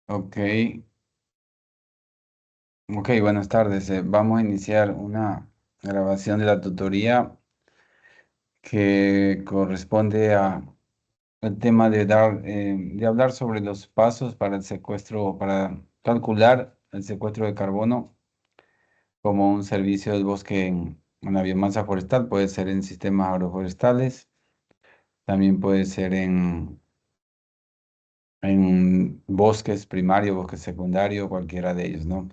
Ok, ok, buenas tardes. Vamos a iniciar una grabación de la tutoría que corresponde a el tema de hablar sobre los pasos para el secuestro, para calcular el secuestro de carbono como un servicio del bosque en la biomasa forestal. Puede ser en sistemas agroforestales, también puede ser en bosques primarios, bosques secundarios, cualquiera de ellos, ¿no?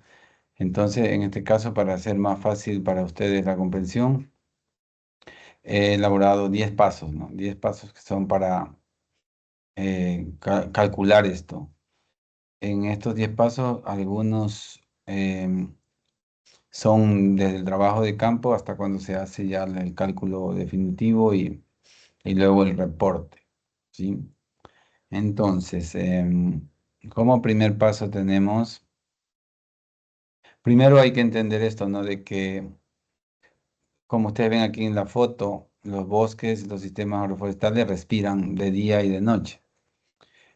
Entonces, en este caso, para hacer más fácil para ustedes la comprensión, he elaborado 10 pasos, ¿no? 10 pasos que son para calcular esto. En estos 10 pasos, algunos son desde el trabajo de campo hasta cuando se hace ya el cálculo definitivo y luego el reporte, ¿sí? Entonces, como primer paso tenemos, primero hay que entender esto, ¿no? De que como ustedes ven aquí en la foto, los bosques, los sistemas agroforestales respiran de día y de noche.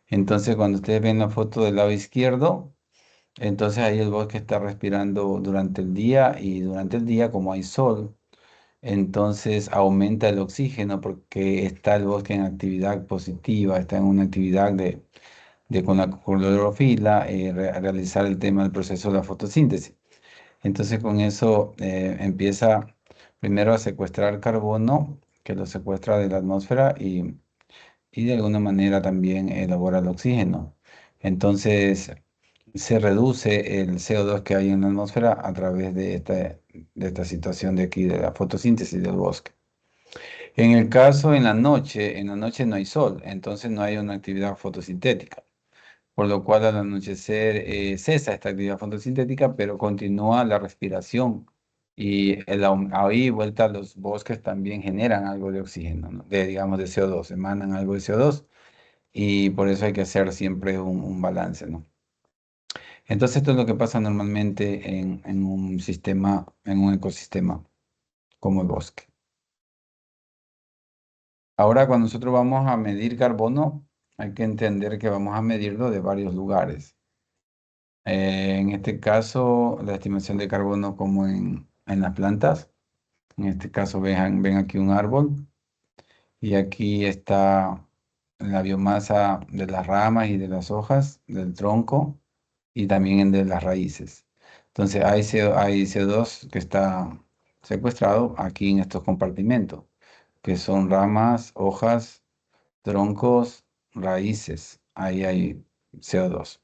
Entonces, cuando ustedes ven la foto del lado izquierdo, entonces ahí el bosque está respirando durante el día y durante el día, como hay sol, entonces aumenta el oxígeno porque está el bosque en actividad positiva, está en una actividad de con la clorofila, realizar el tema del proceso de la fotosíntesis. Entonces con eso empieza primero a secuestrar carbono, que lo secuestra de la atmósfera y de alguna manera también elabora el oxígeno. Entonces se reduce el CO2 que hay en la atmósfera a través de esta situación de aquí, de la fotosíntesis del bosque. En el caso en la noche no hay sol, entonces no hay una actividad fotosintética, por lo cual al anochecer cesa esta actividad fotosintética, pero continúa la respiración. Y ahí vuelta los bosques también generan algo de oxígeno, ¿no? Digamos de CO2, emanan algo de CO2 y por eso hay que hacer siempre un balance, ¿no? Entonces esto es lo que pasa normalmente en un sistema, en un ecosistema como el bosque. Ahora cuando nosotros vamos a medir carbono, hay que entender que vamos a medirlo de varios lugares. En este caso, la estimación de carbono como en las plantas. En este caso, ven aquí un árbol y aquí está la biomasa de las ramas y de las hojas, del tronco y también de las raíces. Entonces, hay CO2 que está secuestrado aquí en estos compartimentos, que son ramas, hojas, troncos, raíces. Ahí hay CO2.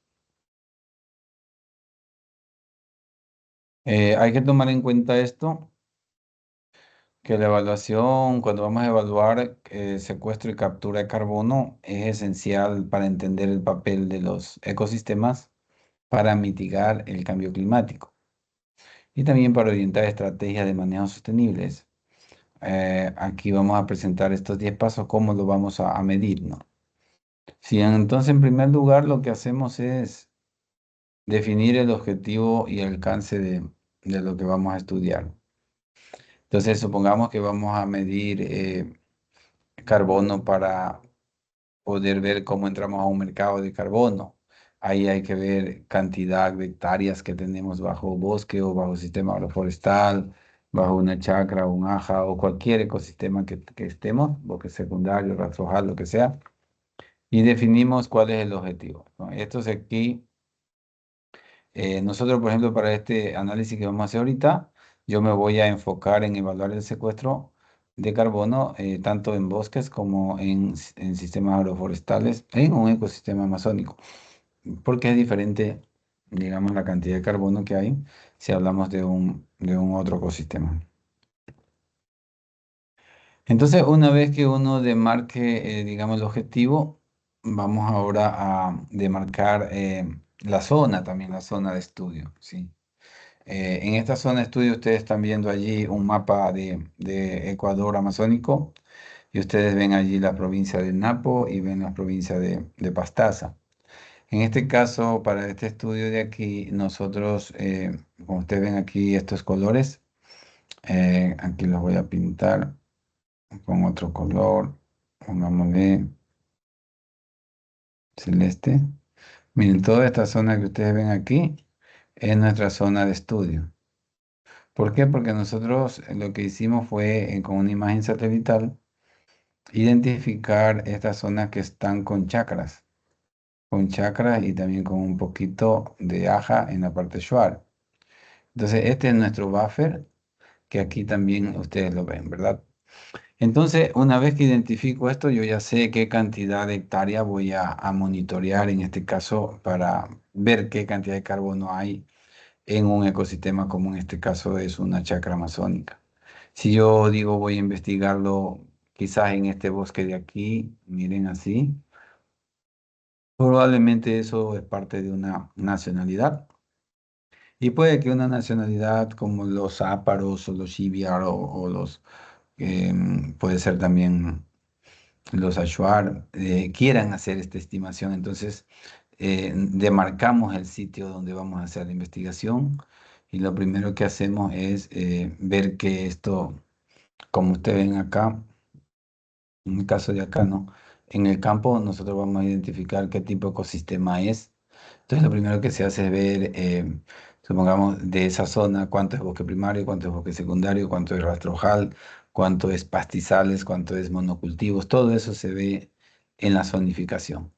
Hay que tomar en cuenta esto que la evaluación, cuando vamos a evaluar secuestro y captura de carbono, es esencial para entender el papel de los ecosistemas para mitigar el cambio climático y también para orientar estrategias de manejo sostenibles. Aquí vamos a presentar estos 10 pasos, cómo lo vamos a medir, ¿no? Si entonces, en primer lugar, lo que hacemos es definir el objetivo y el alcance de lo que vamos a estudiar. Entonces, supongamos que vamos a medir carbono para poder ver cómo entramos a un mercado de carbono. Ahí hay que ver cantidad de hectáreas que tenemos bajo bosque o bajo sistema agroforestal, bajo una chacra, un aja o cualquier ecosistema que estemos, bosque secundario, rastrojal, lo que sea, y definimos cuál es el objetivo, ¿no? Esto es aquí, nosotros, por ejemplo, para este análisis que vamos a hacer ahorita, yo me voy a enfocar en evaluar el secuestro de carbono, tanto en bosques como en sistemas agroforestales, en un ecosistema amazónico, porque es diferente, digamos, la cantidad de carbono que hay si hablamos de un otro ecosistema. Entonces, una vez que uno demarque, digamos, el objetivo, vamos ahora a demarcar la zona, también la zona de estudio, ¿sí? En esta zona de estudio ustedes están viendo allí un mapa de Ecuador amazónico y ustedes ven allí la provincia de Napo y ven la provincia de Pastaza. En este caso, para este estudio de aquí, nosotros, como ustedes ven aquí estos colores, aquí los voy a pintar con otro color, pongámosle celeste. Miren, toda esta zona que ustedes ven aquí es nuestra zona de estudio. ¿Por qué? Porque nosotros lo que hicimos fue, con una imagen satelital, identificar estas zonas que están con chakras y también con un poquito de aja en la parte Shuar. Entonces, este es nuestro buffer, que aquí también ustedes lo ven, ¿verdad? Entonces, una vez que identifico esto, yo ya sé qué cantidad de hectárea voy a monitorear en este caso para ver qué cantidad de carbono hay en un ecosistema como en este caso es una chacra amazónica. Si yo digo voy a investigarlo quizás en este bosque de aquí, miren así, probablemente eso es parte de una nacionalidad. Y puede que una nacionalidad como los áparos o los Shiviar o los, puede ser también los Ashuar, quieran hacer esta estimación. Entonces, demarcamos el sitio donde vamos a hacer la investigación y lo primero que hacemos es ver que esto, como ustedes ven acá, en el caso de acá, ¿no? En el campo nosotros vamos a identificar qué tipo de ecosistema es. Entonces lo primero que se hace es ver, supongamos, de esa zona, cuánto es bosque primario, cuánto es bosque secundario, cuánto es rastrojal, cuánto es pastizales, cuánto es monocultivos. Todo eso se ve en la zonificación.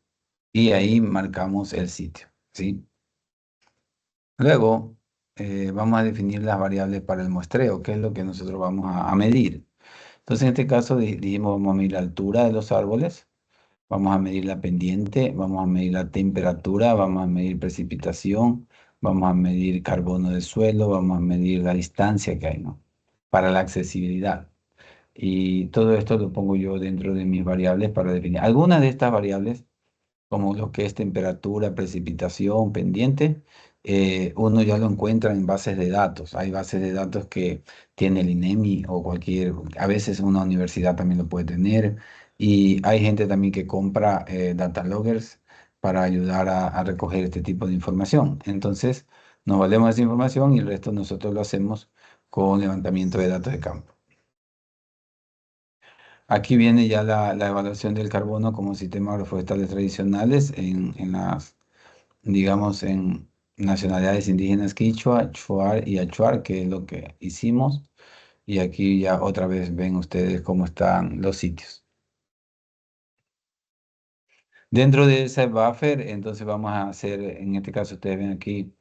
Y ahí marcamos el sitio, ¿sí? Luego vamos a definir las variables para el muestreo, que es lo que nosotros vamos a medir. Entonces, en este caso dijimos, vamos a medir la altura de los árboles, vamos a medir la pendiente, vamos a medir la temperatura, vamos a medir precipitación, vamos a medir carbono del suelo, vamos a medir la distancia que hay, ¿no? Para la accesibilidad. Y todo esto lo pongo yo dentro de mis variables para definir. Algunas de estas variables como lo que es temperatura, precipitación, pendiente, uno ya lo encuentra en bases de datos. Hay bases de datos que tiene el INEMI o cualquier, a veces una universidad también lo puede tener. Y hay gente también que compra data loggers para ayudar a recoger este tipo de información. Entonces, nos valemos de esa información y el resto nosotros lo hacemos con levantamiento de datos de campo. Aquí viene ya la evaluación del carbono como sistemas agroforestales tradicionales en las, digamos, en nacionalidades indígenas Quichua, Shuar y Achuar, que es lo que hicimos. Y aquí ya otra vez ven ustedes cómo están los sitios. Dentro de ese buffer, entonces vamos a hacer, en este caso ustedes ven aquí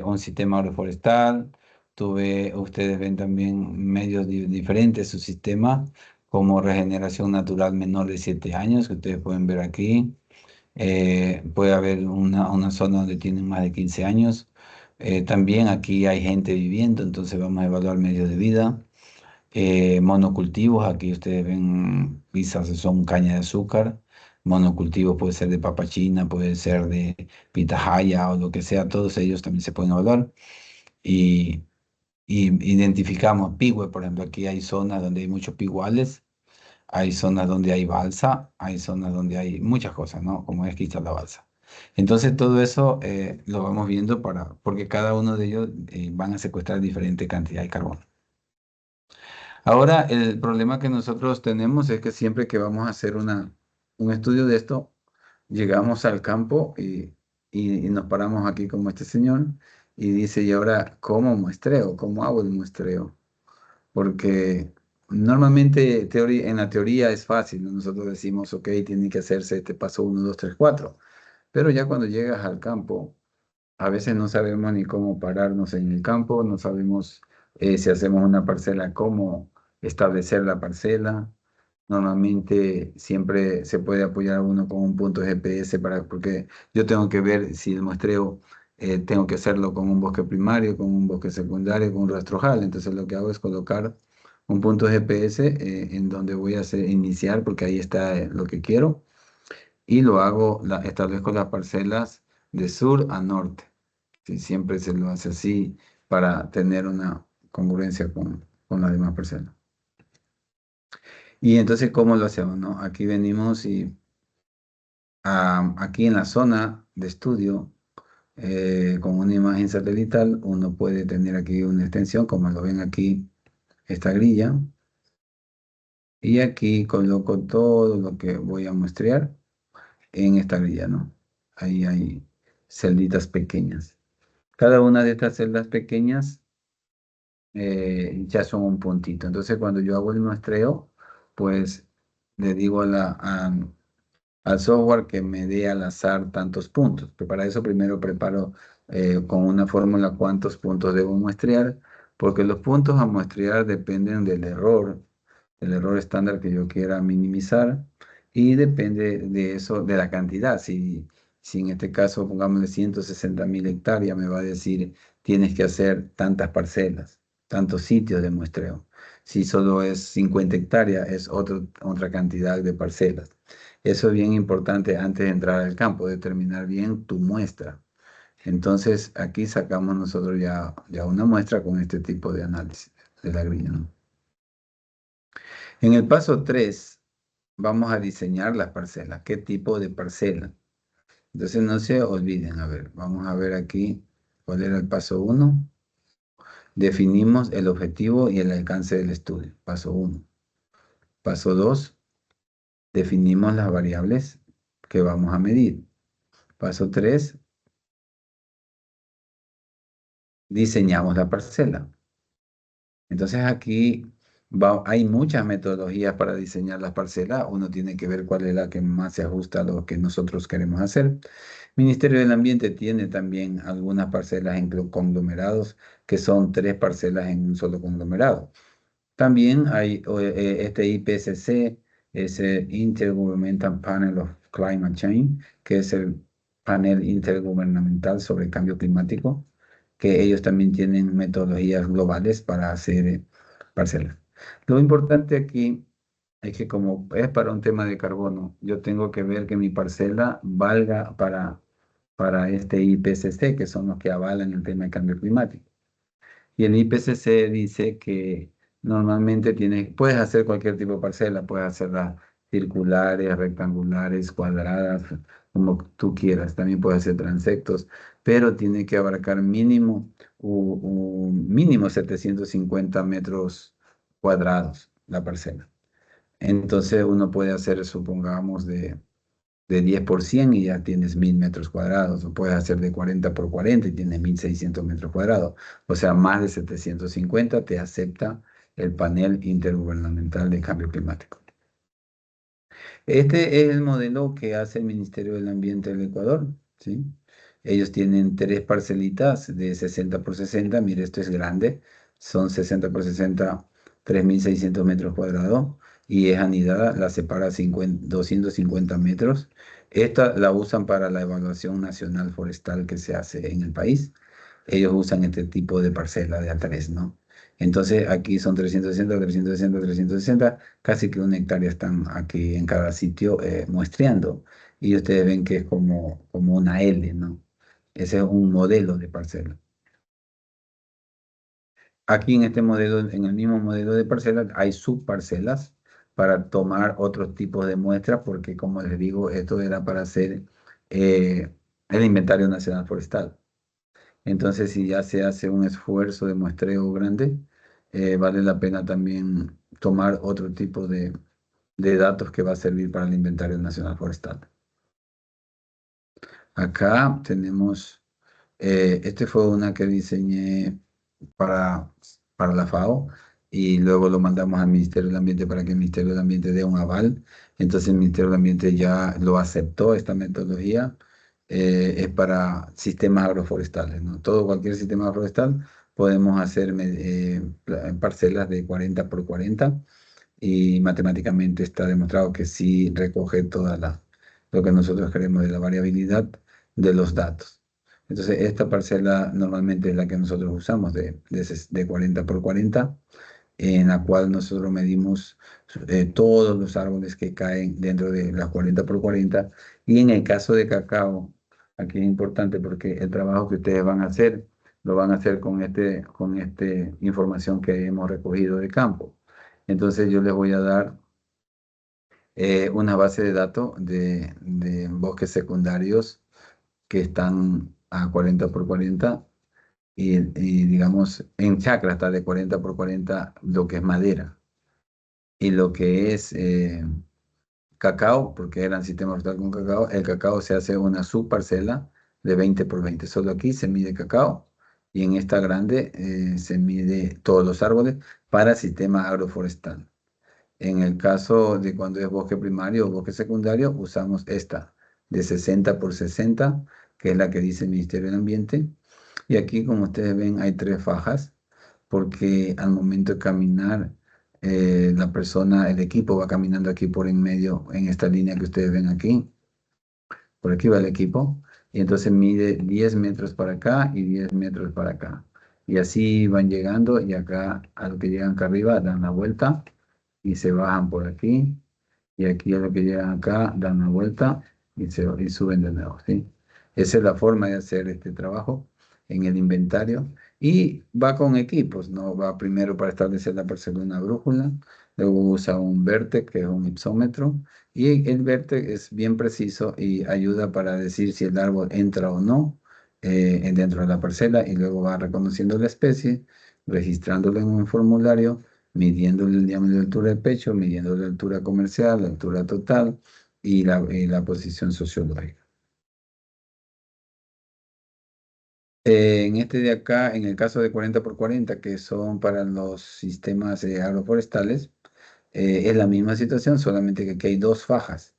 un sistema agroforestal. Ustedes ven también medios diferentes, su sistema, como regeneración natural menor de 7 años, que ustedes pueden ver aquí. Puede haber una zona donde tienen más de 15 años. También aquí hay gente viviendo, entonces vamos a evaluar medios de vida. Monocultivos, aquí ustedes ven, quizás son caña de azúcar. Monocultivos puede ser de papa china, puede ser de pitahaya o lo que sea, todos ellos también se pueden evaluar. Y, y identificamos pigüe, por ejemplo, aquí hay zonas donde hay muchos piguales, hay zonas donde hay balsa, hay zonas donde hay muchas cosas, ¿no? Como es quizás la balsa. Entonces todo eso lo vamos viendo porque cada uno de ellos van a secuestrar diferente cantidad de carbono. Ahora, el problema que nosotros tenemos es que siempre que vamos a hacer un estudio de esto, llegamos al campo y nos paramos aquí como este señor y dice, ¿y ahora cómo muestreo? ¿Cómo hago el muestreo? Porque normalmente en la teoría es fácil, ¿no? Nosotros decimos, ok, tiene que hacerse este paso uno, 2, 3, 4. Pero ya cuando llegas al campo, a veces no sabemos ni cómo pararnos en el campo, no sabemos si hacemos una parcela, cómo establecer la parcela. Normalmente siempre se puede apoyar a uno con un punto GPS porque yo tengo que ver si el muestreo tengo que hacerlo con un bosque primario, con un bosque secundario, con un rastrojal. Entonces lo que hago es colocar un punto GPS en donde voy a iniciar porque ahí está lo que quiero y lo hago, establezco las parcelas de sur a norte. Sí, siempre se lo hace así para tener una congruencia con las demás parcelas. Y entonces, ¿cómo lo hacemos, no? Aquí venimos y aquí en la zona de estudio, con una imagen satelital, uno puede tener aquí una extensión, como lo ven aquí, esta grilla. Y aquí coloco todo lo que voy a muestrear en esta grilla, ¿no? Ahí hay celditas pequeñas. Cada una de estas celdas pequeñas ya son un puntito. Entonces, cuando yo hago el muestreo, pues le digo al software que me dé al azar tantos puntos. Pero para eso primero preparo con una fórmula cuántos puntos debo muestrear, porque los puntos a muestrear dependen del error, el error estándar que yo quiera minimizar, y depende de eso, de la cantidad. Si en este caso, pongámosle 160.000 hectáreas, me va a decir, tienes que hacer tantas parcelas, tantos sitios de muestreo. Si solo es 50 hectáreas, es otra cantidad de parcelas. Eso es bien importante antes de entrar al campo, determinar bien tu muestra. Entonces, aquí sacamos nosotros ya una muestra con este tipo de análisis de la grilla, ¿no? En el paso 3 vamos a diseñar las parcelas. ¿Qué tipo de parcela? Entonces, no se olviden, a ver, vamos a ver aquí cuál era el paso 1. Definimos el objetivo y el alcance del estudio. Paso 1. Paso 2. Definimos las variables que vamos a medir. Paso 3. Diseñamos la parcela. Entonces aquí hay muchas metodologías para diseñar las parcelas. Uno tiene que ver cuál es la que más se ajusta a lo que nosotros queremos hacer. Ministerio del Ambiente tiene también algunas parcelas en conglomerados, que son 3 parcelas en un solo conglomerado. También hay este IPCC, es el Intergovernmental Panel of Climate Change, que es el panel intergubernamental sobre el cambio climático, que ellos también tienen metodologías globales para hacer parcelas. Lo importante aquí es que como es para un tema de carbono, yo tengo que ver que mi parcela valga para este IPCC, que son los que avalan el tema de cambio climático. Y el IPCC dice que normalmente puedes hacer cualquier tipo de parcela, puedes hacerlas circulares, rectangulares, cuadradas, como tú quieras. También puedes hacer transectos, pero tiene que abarcar mínimo 750 metros cuadrados la parcela. Entonces uno puede hacer, supongamos, de 10 por 100 y ya tienes 1.000 metros cuadrados, o puedes hacer de 40 por 40 y tienes 1.600 metros cuadrados. O sea, más de 750 te acepta el panel intergubernamental de cambio climático. Este es el modelo que hace el Ministerio del Ambiente del Ecuador, ¿sí? Ellos tienen 3 parcelitas de 60 por 60. Mire, esto es grande. Son 60 por 60, 3.600 metros cuadrados. Y es anidada, la separa 250 metros. Esta la usan para la evaluación nacional forestal que se hace en el país. Ellos usan este tipo de parcela de A3, ¿no? Entonces aquí son 360, 360, 360, casi que 1 hectárea están aquí en cada sitio muestreando. Y ustedes ven que es como una L, ¿no? Ese es un modelo de parcela. Aquí en este modelo, en el mismo modelo de parcela, hay subparcelas para tomar otros tipos de muestras, porque como les digo, esto era para hacer el Inventario Nacional Forestal. Entonces, si ya se hace un esfuerzo de muestreo grande, vale la pena también tomar otro tipo de datos que va a servir para el Inventario Nacional Forestal. Acá tenemos, este fue una que diseñé para, para la FAO y luego lo mandamos al Ministerio del Ambiente para que el Ministerio del Ambiente dé un aval. Entonces el Ministerio del Ambiente ya lo aceptó, esta metodología. Es para sistemas agroforestales, ¿no? Cualquier sistema agroforestal podemos hacer parcelas de 40 por 40 y matemáticamente está demostrado que sí recoge lo que nosotros queremos de la variabilidad de los datos. Entonces, esta parcela normalmente es la que nosotros usamos de 40 por 40, en la cual nosotros medimos todos los árboles que caen dentro de las 40 por 40. Y en el caso de cacao, aquí es importante porque el trabajo que ustedes van a hacer, lo van a hacer con esta información que hemos recogido de campo. Entonces, yo les voy a dar una base de datos de bosques secundarios que están a 40 por 40 y digamos en chacra está de 40 por 40 lo que es madera y lo que es cacao, porque eran sistemas forestales con cacao, el cacao se hace una subparcela de 20 por 20. Solo aquí se mide cacao y en esta grande se mide todos los árboles para sistema agroforestal. En el caso de cuando es bosque primario o bosque secundario, usamos esta de 60 por 60, que es la que dice el Ministerio del Ambiente. Y aquí, como ustedes ven, hay tres fajas, porque al momento de caminar, la persona, el equipo va caminando aquí por en medio, en esta línea que ustedes ven aquí. Por aquí va el equipo. Y entonces mide 10 metros para acá y 10 metros para acá. Y así van llegando y acá, a lo que llegan acá arriba, dan la vuelta y se bajan por aquí. Y aquí a lo que llegan acá, dan la vuelta y suben de nuevo, ¿sí? Esa es la forma de hacer este trabajo en el inventario. Y va con equipos, ¿no? Va primero para establecer la parcela una brújula, luego usa un Vertex, que es un ipsómetro, y el Vertex es bien preciso y ayuda para decir si el árbol entra o no dentro de la parcela, y luego va reconociendo la especie, registrándolo en un formulario, midiendo el diámetro de altura del pecho, midiendo la altura comercial, la altura total y la posición sociológica. En este de acá, en el caso de 40 por 40, que son para los sistemas agroforestales, es la misma situación, solamente que aquí hay dos fajas,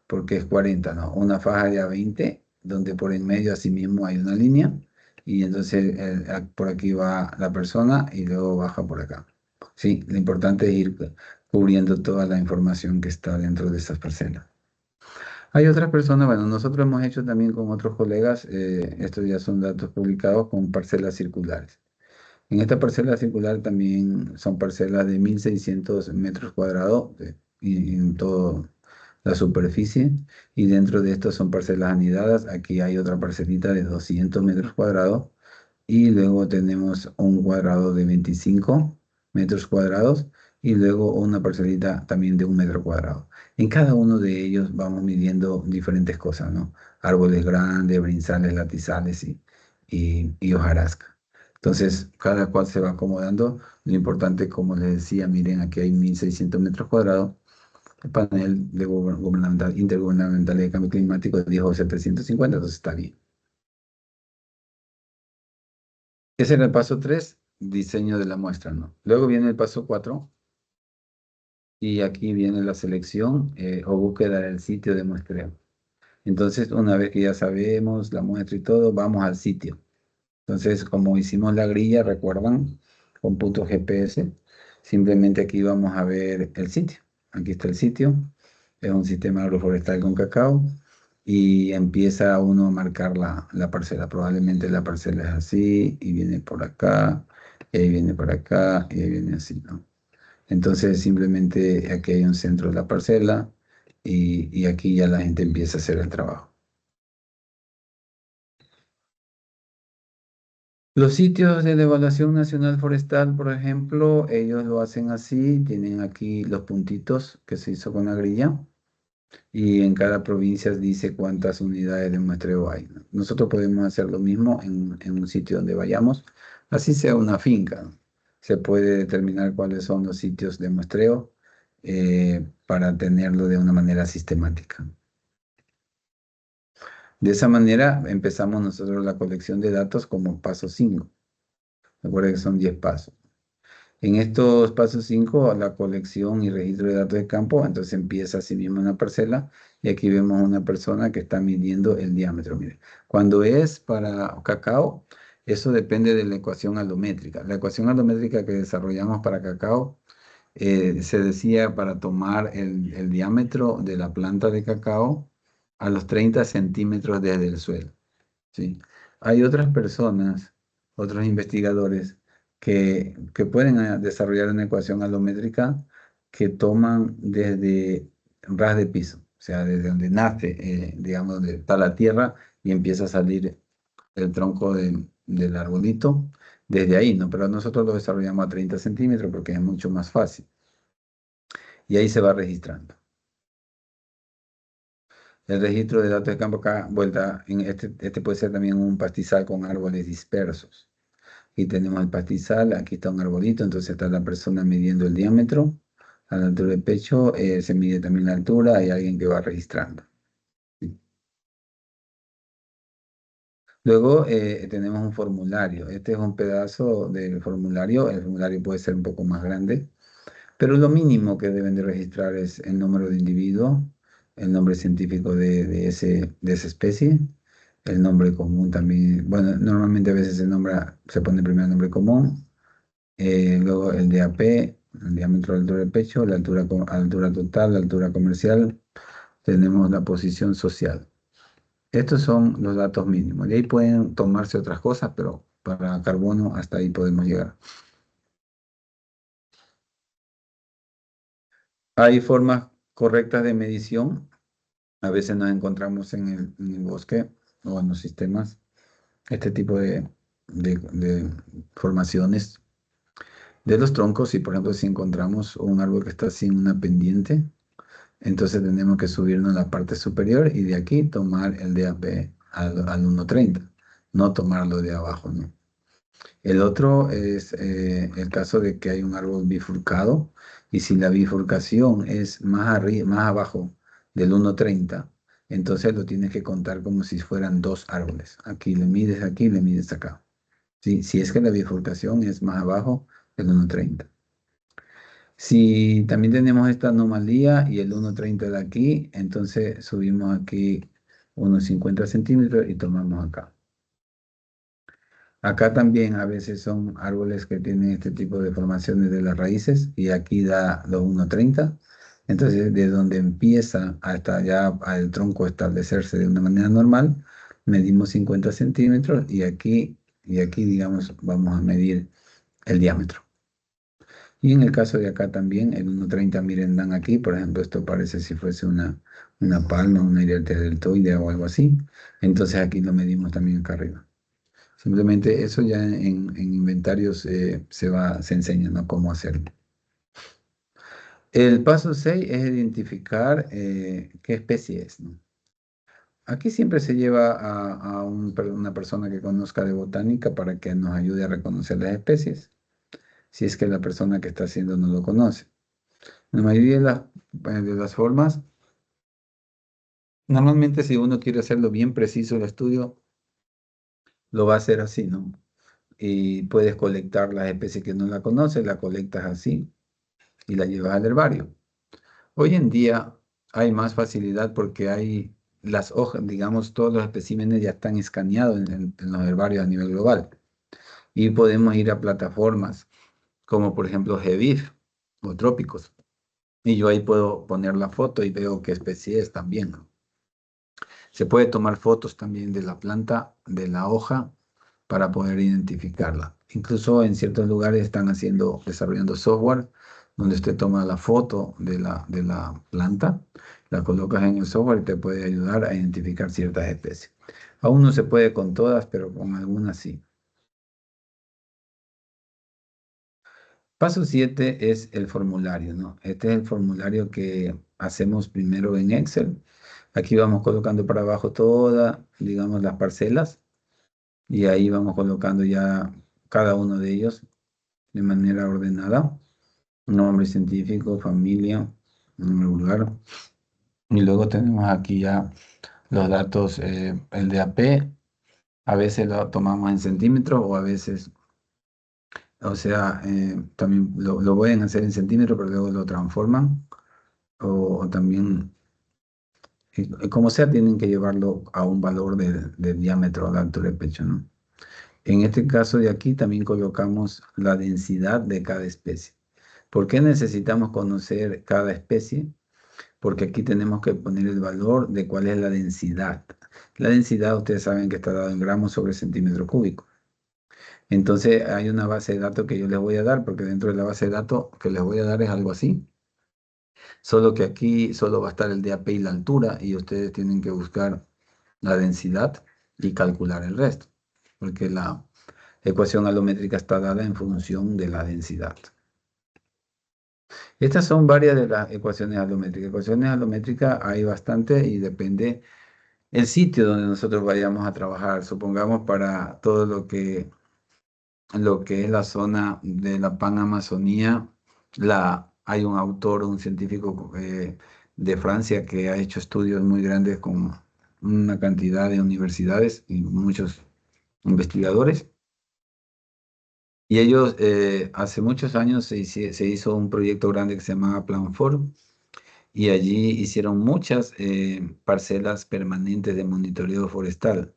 porque es 40, ¿no? Una faja de A20, donde por en medio asimismo hay una línea, y entonces por aquí va la persona y luego baja por acá. Sí, lo importante es ir cubriendo toda la información que está dentro de esas parcelas. Hay otras personas, bueno, nosotros hemos hecho también con otros colegas, estos ya son datos publicados con parcelas circulares. En esta parcela circular también son parcelas de 1.600 metros cuadrados y en toda la superficie, y dentro de estos son parcelas anidadas. Aquí hay otra parcelita de 200 metros cuadrados y luego tenemos un cuadrado de 25 metros cuadrados y luego una parcelita también de 1 metro cuadrado. En cada uno de ellos vamos midiendo diferentes cosas, ¿no? Árboles grandes, brinzales, latizales y hojarasca. Entonces, cada cual se va acomodando. Lo importante, como les decía, miren, aquí hay 1.600 metros cuadrados. El panel de intergubernamental de cambio climático dijo 750, entonces está bien. Ese era el paso 3, diseño de la muestra, ¿no? Luego viene el paso 4 y aquí viene la selección o búsqueda del sitio de muestreo. Entonces, una vez que ya sabemos la muestra y todo, vamos al sitio. Entonces, como hicimos la grilla, recuerdan, con punto GPS, simplemente aquí vamos a ver el sitio. Aquí está el sitio. Es un sistema agroforestal con cacao y empieza uno a marcar la parcela. Probablemente la parcela es así y viene por acá, y ahí viene por acá y ahí viene así, ¿no? Entonces, simplemente aquí hay un centro de la parcela y aquí ya la gente empieza a hacer el trabajo. Los sitios de la Evaluación Nacional Forestal, por ejemplo, ellos lo hacen así, tienen aquí los puntitos que se hizo con la grilla y en cada provincia dice cuántas unidades de muestreo hay, ¿no? Nosotros podemos hacer lo mismo en un sitio donde vayamos, así sea una finca, ¿no? Se puede determinar cuáles son los sitios de muestreo para tenerlo de una manera sistemática. De esa manera empezamos nosotros la colección de datos como paso 5. Recuerda que son 10 pasos. En estos pasos 5, la colección y registro de datos de campo, entonces empieza así mismo una parcela y aquí vemos una persona que está midiendo el diámetro. Mire, cuando es para cacao, eso depende de la ecuación alométrica. La ecuación alométrica que desarrollamos para cacao se decía para tomar el diámetro de la planta de cacao a los 30 centímetros desde el suelo. ¿Sí? Hay otras personas, otros investigadores, que pueden desarrollar una ecuación alométrica que toman desde ras de piso, o sea, desde donde nace, digamos, donde está la tierra y empieza a salir el tronco del arbolito, desde ahí, ¿no? Pero nosotros lo desarrollamos a 30 centímetros porque es mucho más fácil. Y ahí se va registrando. El registro de datos de campo acá, vuelta, este puede ser también un pastizal con árboles dispersos. Aquí tenemos el pastizal, aquí está un arbolito, entonces está la persona midiendo el diámetro A la altura del pecho se mide también la altura, hay alguien que va registrando. ¿Sí? Luego tenemos un formulario. Este es un pedazo del formulario. El formulario puede ser un poco más grande, pero lo mínimo que deben de registrar es el número de individuo, el nombre científico de esa especie, el nombre común también. Bueno, normalmente a veces se pone primero el nombre común, luego el DAP, el diámetro de altura del pecho, altura total, la altura comercial, tenemos la posición social. Estos son los datos mínimos. De ahí pueden tomarse otras cosas, pero para carbono hasta ahí podemos llegar. Hay formas correctas de medición. A veces nos encontramos en el bosque o en los sistemas este tipo de formaciones de los troncos. Y por ejemplo, si encontramos un árbol que está sin una pendiente, entonces tenemos que subirnos a la parte superior y de aquí tomar el DAP al 1,30, no tomarlo de abajo, ¿no? El otro es el caso de que hay un árbol bifurcado y si la bifurcación es más arriba, más abajo del 1,30, entonces lo tienes que contar como si fueran dos árboles. Aquí, le mides acá. ¿Sí? Si es que la bifurcación es más abajo del 1,30. Si también tenemos esta anomalía y el 1,30 de aquí, entonces subimos aquí unos 50 centímetros y tomamos acá. Acá también a veces son árboles que tienen este tipo de formaciones de las raíces y aquí da los 1,30. Entonces, de donde empieza hasta ya al tronco establecerse de una manera normal, medimos 50 centímetros y aquí, digamos, vamos a medir el diámetro. Y en el caso de acá también, el 1,30, miren, dan aquí, por ejemplo, esto parece si fuese una palma, una hilera deltoide o algo así. Entonces aquí lo medimos también acá arriba. Simplemente eso ya en inventarios se enseña, ¿no? Cómo hacerlo. El paso 6 es identificar qué especie es, ¿no? Aquí siempre se lleva una persona que conozca de botánica para que nos ayude a reconocer las especies, si es que la persona que está haciendo no lo conoce. La mayoría de las formas, normalmente si uno quiere hacerlo bien preciso el estudio, lo va a hacer así, ¿no? Y puedes colectar las especies que no la conoces, la colectas así y la llevas al herbario. Hoy en día hay más facilidad porque hay las hojas, digamos, todos los especímenes ya están escaneados en los herbarios a nivel global. Y podemos ir a plataformas como por ejemplo GBIF o Trópicos. Y yo ahí puedo poner la foto y veo qué especie es también, ¿no? Se puede tomar fotos también de la planta, de la hoja, para poder identificarla. Incluso en ciertos lugares están desarrollando software donde usted toma la foto de la planta, la colocas en el software y te puede ayudar a identificar ciertas especies. Aún no se puede con todas, pero con algunas sí. Paso 7 es el formulario, ¿no? Este es el formulario que hacemos primero en Excel. Aquí vamos colocando para abajo todas, digamos, las parcelas y ahí vamos colocando ya cada uno de ellos de manera ordenada. Nombre científico, familia, nombre vulgar. Y luego tenemos aquí ya los datos, el de AP, a veces lo tomamos en centímetros o a veces, o sea, también lo pueden hacer en centímetros, pero luego lo transforman o también, como sea, tienen que llevarlo a un valor de diámetro a la altura del pecho, ¿no? En este caso de aquí también colocamos la densidad de cada especie. ¿Por qué necesitamos conocer cada especie? Porque aquí tenemos que poner el valor de cuál es la densidad. La densidad, ustedes saben que está dado en gramos sobre centímetro cúbico. Entonces hay una base de datos que yo les voy a dar, porque dentro de la base de datos que les voy a dar es algo así. Solo que aquí solo va a estar el DAP y la altura, y ustedes tienen que buscar la densidad y calcular el resto, porque la ecuación alométrica está dada en función de la densidad. Estas son varias de las ecuaciones alométricas. Ecuaciones alométricas hay bastante y depende el sitio donde nosotros vayamos a trabajar. Supongamos para todo lo que es la zona de la Panamazonía, Hay un autor, un científico de Francia que ha hecho estudios muy grandes con una cantidad de universidades y muchos investigadores. Y ellos hace muchos años se hizo un proyecto grande que se llamaba Plan For y allí hicieron muchas parcelas permanentes de monitoreo forestal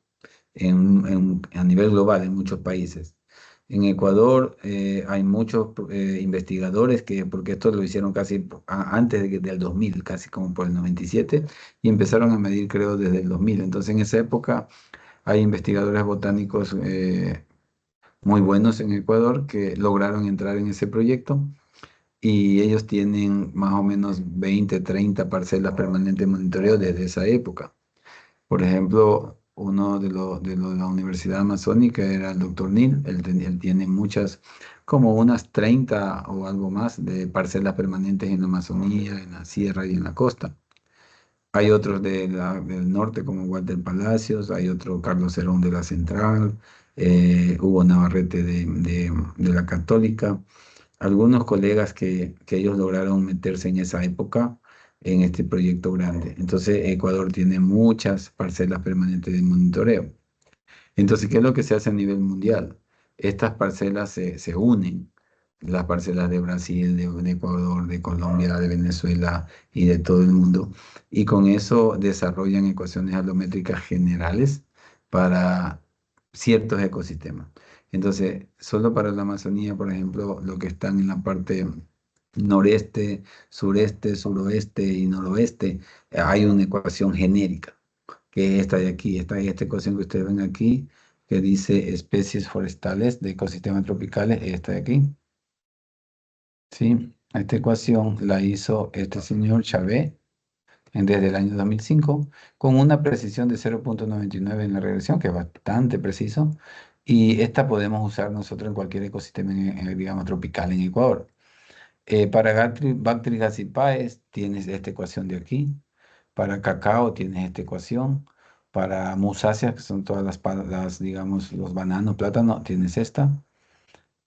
a nivel global en muchos países. En Ecuador hay muchos investigadores porque esto lo hicieron casi antes del 2000, casi como por el 97, y empezaron a medir creo desde el 2000. Entonces en esa época hay investigadores botánicos muy buenos en Ecuador que lograron entrar en ese proyecto y ellos tienen más o menos 20, 30 parcelas permanentes de monitoreo desde esa época. Por ejemplo, uno de la Universidad Amazónica era el doctor Neil. Él tiene muchas, como unas 30 o algo más de parcelas permanentes en la Amazonía, en la sierra y en la costa. Hay otros del norte como Walter Palacios, hay otro Carlos Herón de la Central, Hugo Navarrete de la Católica, algunos colegas que ellos lograron meterse en esa época en este proyecto grande. Entonces, Ecuador tiene muchas parcelas permanentes de monitoreo. Entonces, ¿qué es lo que se hace a nivel mundial? Estas parcelas se unen, las parcelas de Brasil, de Ecuador, de Colombia, de Venezuela y de todo el mundo, y con eso desarrollan ecuaciones alométricas generales para ciertos ecosistemas. Entonces, solo para la Amazonía, por ejemplo, lo que están en la parte noreste, sureste, suroeste y noroeste, hay una ecuación genérica que es esta de aquí, esta ecuación que ustedes ven aquí, que dice especies forestales de ecosistemas tropicales, esta de aquí, ¿sí? Esta ecuación la hizo este señor Chávez desde el año 2005 con una precisión de 0,99 en la regresión, que es bastante preciso, y esta podemos usar nosotros en cualquier ecosistema, digamos, tropical en Ecuador. Para Bactris accipaes tienes esta ecuación de aquí. Para cacao tienes esta ecuación. Para musáceas, que son todas digamos, los bananos, plátanos, tienes esta.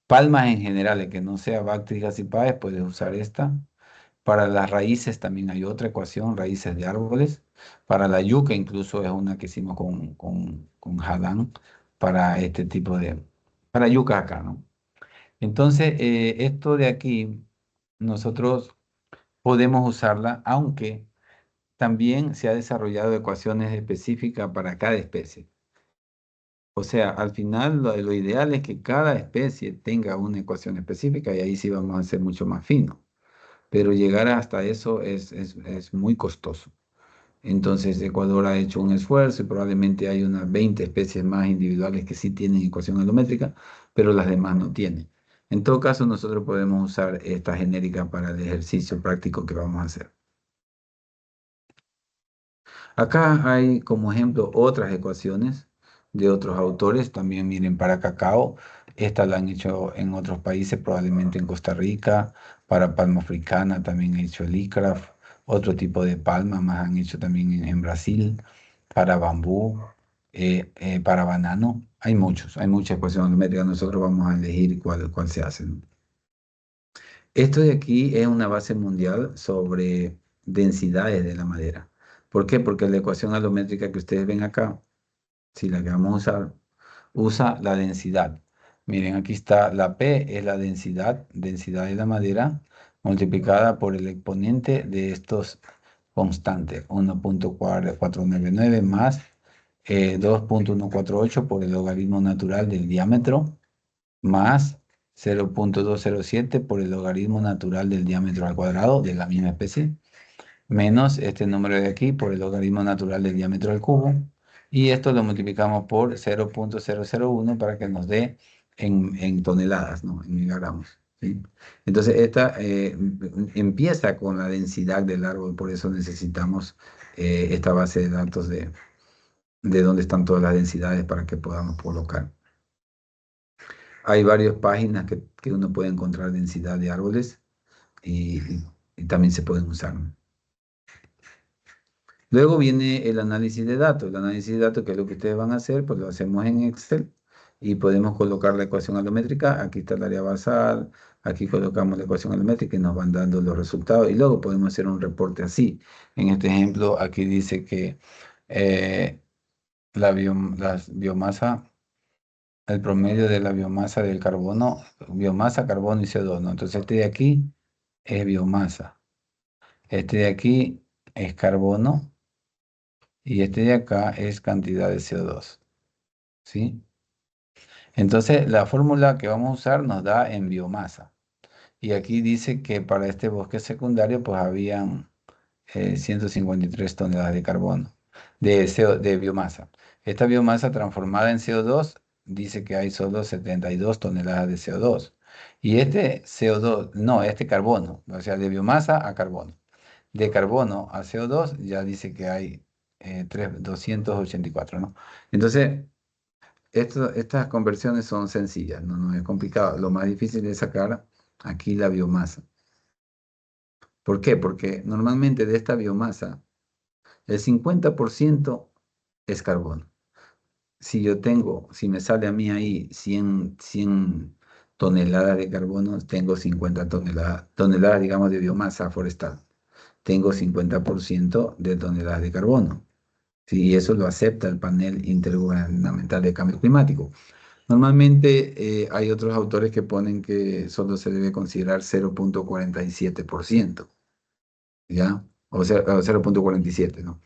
Palmas en general, el que no sea Bactris accipaes, puedes usar esta. Para las raíces también hay otra ecuación, raíces de árboles. Para la yuca incluso es una que hicimos con Hadán para este tipo para yuca acá, ¿no? Entonces, esto de aquí, nosotros podemos usarla, aunque también se ha desarrollado ecuaciones específicas para cada especie. O sea, al final lo ideal es que cada especie tenga una ecuación específica y ahí sí vamos a ser mucho más fino. Pero llegar hasta eso es muy costoso. Entonces, Ecuador ha hecho un esfuerzo y probablemente hay unas 20 especies más individuales que sí tienen ecuación alométrica, pero las demás no tienen. En todo caso, nosotros podemos usar esta genérica para el ejercicio práctico que vamos a hacer. Acá hay como ejemplo otras ecuaciones de otros autores. También miren para cacao. Esta la han hecho en otros países, probablemente en Costa Rica. Para palma africana también ha hecho el ICRAF. Otro tipo de palma más han hecho también en Brasil. Para bambú, para banano. Hay muchas ecuaciones numéricas. Nosotros vamos a elegir cuál se hace, ¿no? Esto de aquí es una base mundial sobre densidades de la madera. ¿Por qué? Porque la ecuación alométrica que ustedes ven acá, si la que vamos a usar, usa la densidad. Miren, aquí está la P, es la densidad de la madera, multiplicada por el exponente de estos constantes, 1,499 más 2,148 por el logaritmo natural del diámetro más 0,207 por el logaritmo natural del diámetro al cuadrado de la misma especie, menos este número de aquí por el logaritmo natural del diámetro al cubo, y esto lo multiplicamos por 0,001 para que nos dé en toneladas, ¿no? En miligramos, ¿sí? Entonces, esta empieza con la densidad del árbol, por eso necesitamos esta base de datos de dónde están todas las densidades para que podamos colocar. Hay varias páginas que uno puede encontrar densidad de árboles y también se pueden usar. Luego viene el análisis de datos. El análisis de datos, que es lo que ustedes van a hacer, pues lo hacemos en Excel y podemos colocar la ecuación alométrica. Aquí está el área basal, Aquí colocamos la ecuación aritmética y nos van dando los resultados y luego podemos hacer un reporte así. En este ejemplo, aquí dice que eh, la biomasa, el promedio de la biomasa del carbono, biomasa, carbono y CO2, ¿no? Entonces este de aquí es biomasa, este de aquí es carbono y este de acá es cantidad de CO2, ¿sí? Entonces la fórmula que vamos a usar nos da en biomasa. Y aquí dice que para este bosque secundario pues habían 153 toneladas de carbono, de biomasa. Esta biomasa transformada en CO2 dice que hay solo 72 toneladas de CO2. Y este CO2, no, este carbono, o sea, de biomasa a carbono. De carbono a CO2 ya dice que hay 284, ¿no? Entonces, estas conversiones son sencillas, no es complicado. Lo más difícil es sacar aquí la biomasa. ¿Por qué? Porque normalmente de esta biomasa, el 50% es carbono. Si me sale a mí ahí 100 toneladas de carbono, tengo 50 toneladas, digamos, de biomasa forestal. Tengo 50% de toneladas de carbono. Sí, y eso lo acepta el panel intergubernamental de cambio climático. Normalmente hay otros autores que ponen que solo se debe considerar 0,47%. ¿Ya? O 0,47, ¿no?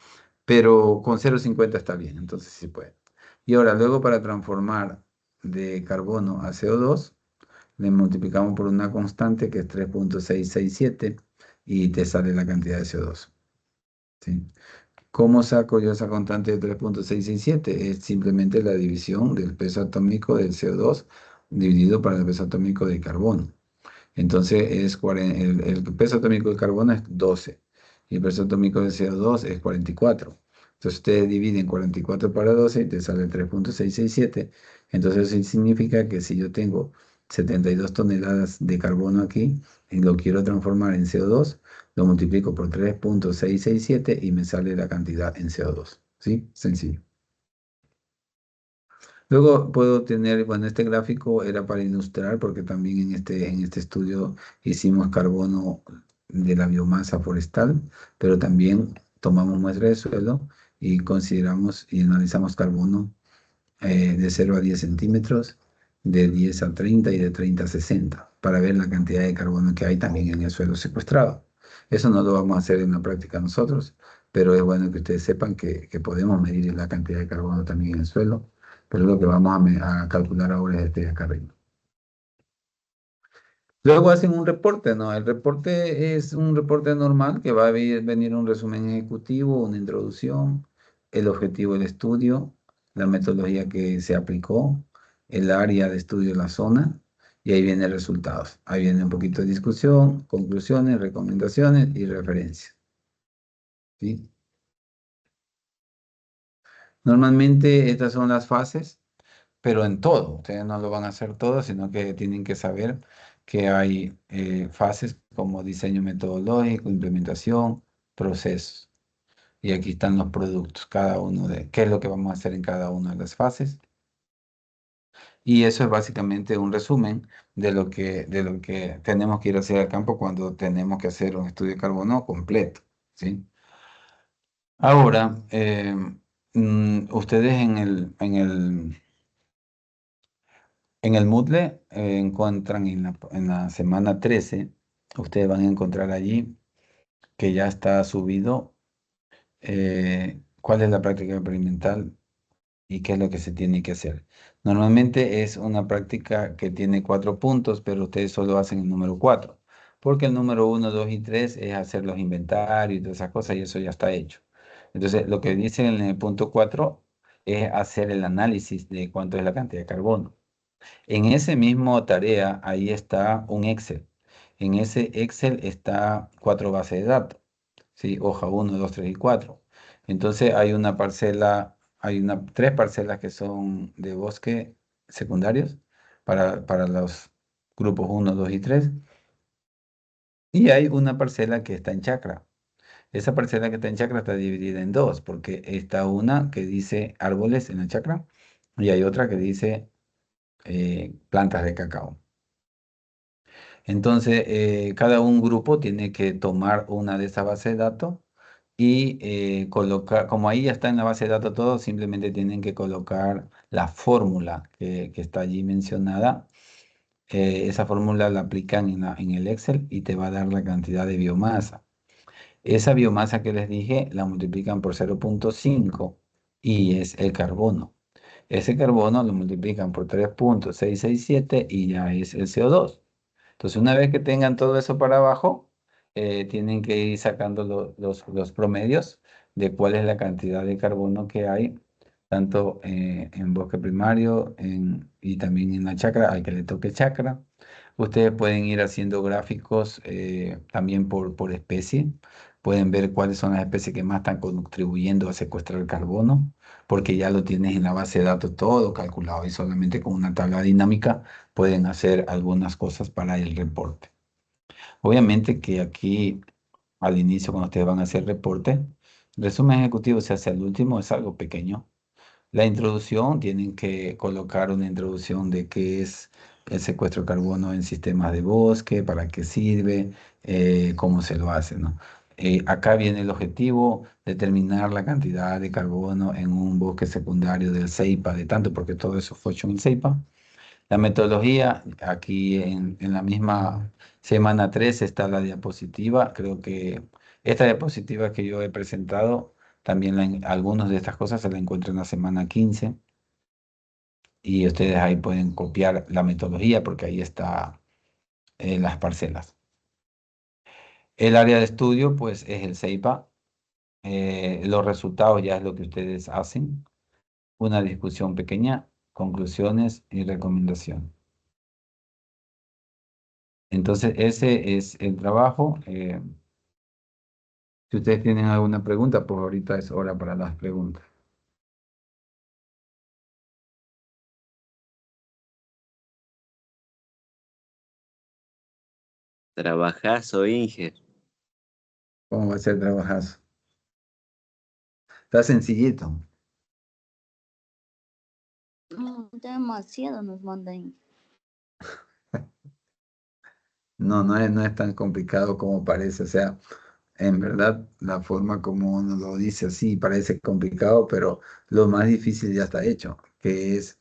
Pero con 0,50 está bien, entonces sí puede. Y ahora, luego para transformar de carbono a CO2, le multiplicamos por una constante que es 3,667 y te sale la cantidad de CO2. ¿Sí? ¿Cómo saco yo esa constante de 3,667? Es simplemente la división del peso atómico del CO2 dividido para el peso atómico del carbono. Entonces el peso atómico del carbono es 12 y el peso atómico del CO2 es 44. Entonces ustedes dividen 44 para 12 y te sale 3,667. Entonces eso significa que si yo tengo 72 toneladas de carbono aquí y lo quiero transformar en CO2, lo multiplico por 3,667 y me sale la cantidad en CO2. ¿Sí? Sencillo. Luego puedo tener, bueno, este gráfico era para ilustrar porque también en este estudio hicimos carbono de la biomasa forestal, pero también tomamos muestra de suelo y consideramos y analizamos carbono de 0 a 10 centímetros, de 10 a 30 y de 30 a 60 para ver la cantidad de carbono que hay también en el suelo secuestrado. Eso no lo vamos a hacer en la práctica nosotros, pero es bueno que ustedes sepan que podemos medir la cantidad de carbono también en el suelo, pero lo que vamos a calcular ahora es este de acá arriba. Luego hacen un reporte, ¿no? El reporte es un reporte normal que va a venir un resumen ejecutivo, una introducción, el objetivo del estudio, la metodología que se aplicó, el área de estudio de la zona, y ahí vienen resultados. Ahí viene un poquito de discusión, conclusiones, recomendaciones y referencias, ¿sí? Normalmente estas son las fases, pero en todo. Ustedes no lo van a hacer todo, sino que tienen que saber que hay fases como diseño metodológico, implementación, procesos. Y aquí están los productos, cada uno de qué es lo que vamos a hacer en cada una de las fases. Y eso es básicamente un resumen de lo que tenemos que ir a hacer al campo cuando tenemos que hacer un estudio de carbono completo, ¿sí? Ahora, ustedes en el Moodle encuentran en la semana 13, ustedes van a encontrar allí que ya está subido cuál es la práctica experimental y qué es lo que se tiene que hacer. Normalmente es una práctica que tiene 4 puntos, pero ustedes solo hacen el número 4, porque el número 1, 2 y 3 es hacer los inventarios y todas esas cosas y eso ya está hecho. Entonces, lo que dice en el punto 4 es hacer el análisis de cuánto es la cantidad de carbono. En ese mismo tarea, ahí está un Excel. En ese Excel está 4 bases de datos, ¿sí? Hoja 1, 2, 3 y 4. Entonces hay una parcela, tres parcelas que son de bosque secundarios para los grupos 1, 2 y 3. Y hay una parcela que está en chacra. Esa parcela que está en chacra está dividida en dos, porque está una que dice árboles en la chacra y hay otra que dice plantas de cacao. Entonces, cada un grupo tiene que tomar una de esas bases de datos y colocar, como ahí ya está en la base de datos todo, simplemente tienen que colocar la fórmula que está allí mencionada. Esa fórmula la aplican en el Excel y te va a dar la cantidad de biomasa. Esa biomasa que les dije la multiplican por 0,5 y es el carbono. Ese carbono lo multiplican por 3,667 y ya es el CO2. Entonces, una vez que tengan todo eso para abajo, tienen que ir sacando los promedios de cuál es la cantidad de carbono que hay, tanto en bosque primario y también en la chacra, al que le toque chacra. Ustedes pueden ir haciendo gráficos también por especie. Pueden ver cuáles son las especies que más están contribuyendo a secuestrar carbono, porque ya lo tienes en la base de datos todo calculado y solamente con una tabla dinámica pueden hacer algunas cosas para el reporte. Obviamente que aquí al inicio cuando ustedes van a hacer reporte, resumen ejecutivo se hace al último, es algo pequeño. La introducción, tienen que colocar una introducción de qué es el secuestro de carbono en sistemas de bosque, para qué sirve, cómo se lo hace, ¿no? Acá viene el objetivo, determinar la cantidad de carbono en un bosque secundario del CEIPA, de tanto, porque todo eso fue hecho en el CEIPA. La metodología, aquí en la misma semana 3 está la diapositiva. Creo que esta diapositiva que yo he presentado, también algunas de estas cosas se la encuentran en la semana 15 y ustedes ahí pueden copiar la metodología porque ahí está las parcelas. El área de estudio, pues es el CEIPA. Los resultados ya es lo que ustedes hacen. Una discusión pequeña, conclusiones y recomendación. Entonces, ese es el trabajo. Si ustedes tienen alguna pregunta, pues ahorita es hora para las preguntas. Trabajazo, Inge. ¿Cómo va a ser el trabajazo? Está sencillito. No, demasiado nos mandan. No, no es tan complicado como parece. O sea, en verdad, la forma como uno lo dice así parece complicado, pero lo más difícil ya está hecho, que es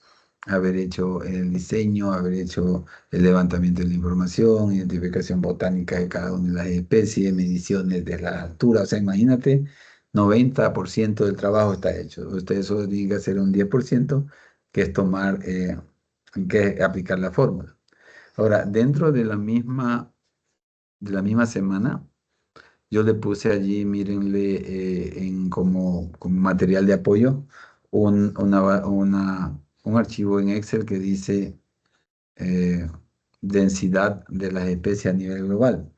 haber hecho el diseño, haber hecho el levantamiento de la información, identificación botánica de cada una de las especies, mediciones de la altura. O sea, imagínate, 90% del trabajo está hecho. Ustedes solo tienen que hacer un 10%, que es tomar, que es aplicar la fórmula. Ahora, dentro de la misma semana, yo le puse allí, mírenle, como material de apoyo, un archivo en Excel que dice eh, densidad de las especies a nivel global.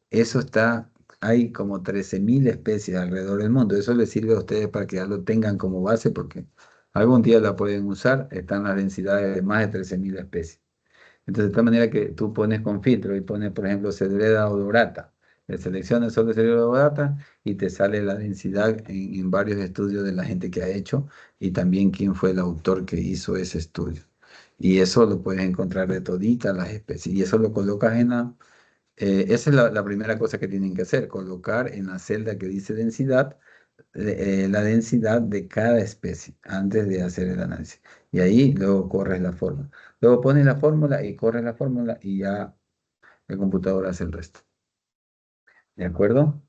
Eso está, hay como 13.000 especies alrededor del mundo. Eso les sirve a ustedes para que ya lo tengan como base, porque algún día la pueden usar. Están las densidades de más de 13.000 especies. Entonces, de tal manera que tú pones con filtro y pones, por ejemplo, Cedrela odorata. Le seleccionas solo Cedrela odorata y te sale la densidad en varios estudios de la gente que ha hecho y también quién fue el autor que hizo ese estudio. Y eso lo puedes encontrar de toditas las especies. Y eso lo colocas esa es la primera cosa que tienen que hacer, colocar en la celda que dice densidad, la densidad de cada especie antes de hacer el análisis. Y ahí luego corres la fórmula. Luego pones la fórmula y corres la fórmula y ya el computador hace el resto. ¿De acuerdo?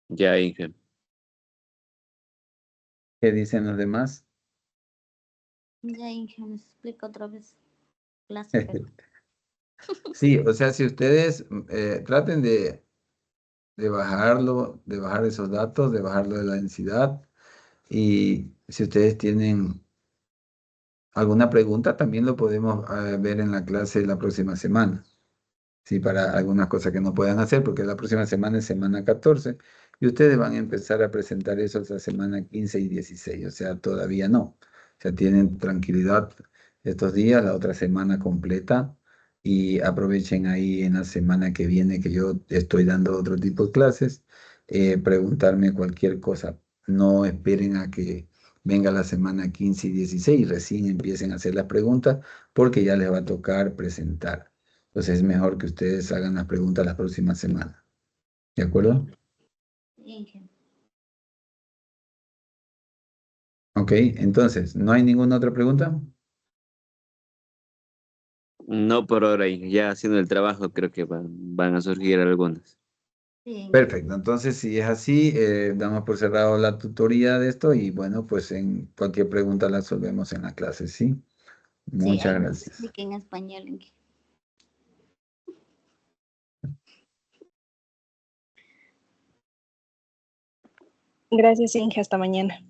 Ya, Inge. ¿Qué dicen los demás? Ya, Inge, me explica otra vez. Clásica. Sí, o sea, si ustedes traten de bajarlo, de bajar esos datos, de bajarlo de la densidad, y si ustedes tienen alguna pregunta, también lo podemos ver en la clase la próxima semana. Sí, para algunas cosas que no puedan hacer, porque la próxima semana es semana 14 y ustedes van a empezar a presentar eso esa semana 15 y 16, o sea, todavía no. O sea, tienen tranquilidad estos días, la otra semana completa, y aprovechen ahí en la semana que viene que yo estoy dando otro tipo de clases, preguntarme cualquier cosa. No esperen a que venga la semana 15 y 16, recién empiecen a hacer las preguntas porque ya les va a tocar presentar. Entonces es mejor que ustedes hagan las preguntas la próxima semana. ¿De acuerdo? Inge. Ok, entonces, ¿no hay ninguna otra pregunta? No por ahora, Inge. Ya haciendo el trabajo creo que van a surgir algunas. Sí, Inge. Perfecto, entonces si es así, damos por cerrado la tutoría de esto y bueno, pues en cualquier pregunta la resolvemos en la clase, ¿sí? Sí, Muchas ahí nos gracias. explique en español, Inge. Gracias, Inge. Hasta mañana.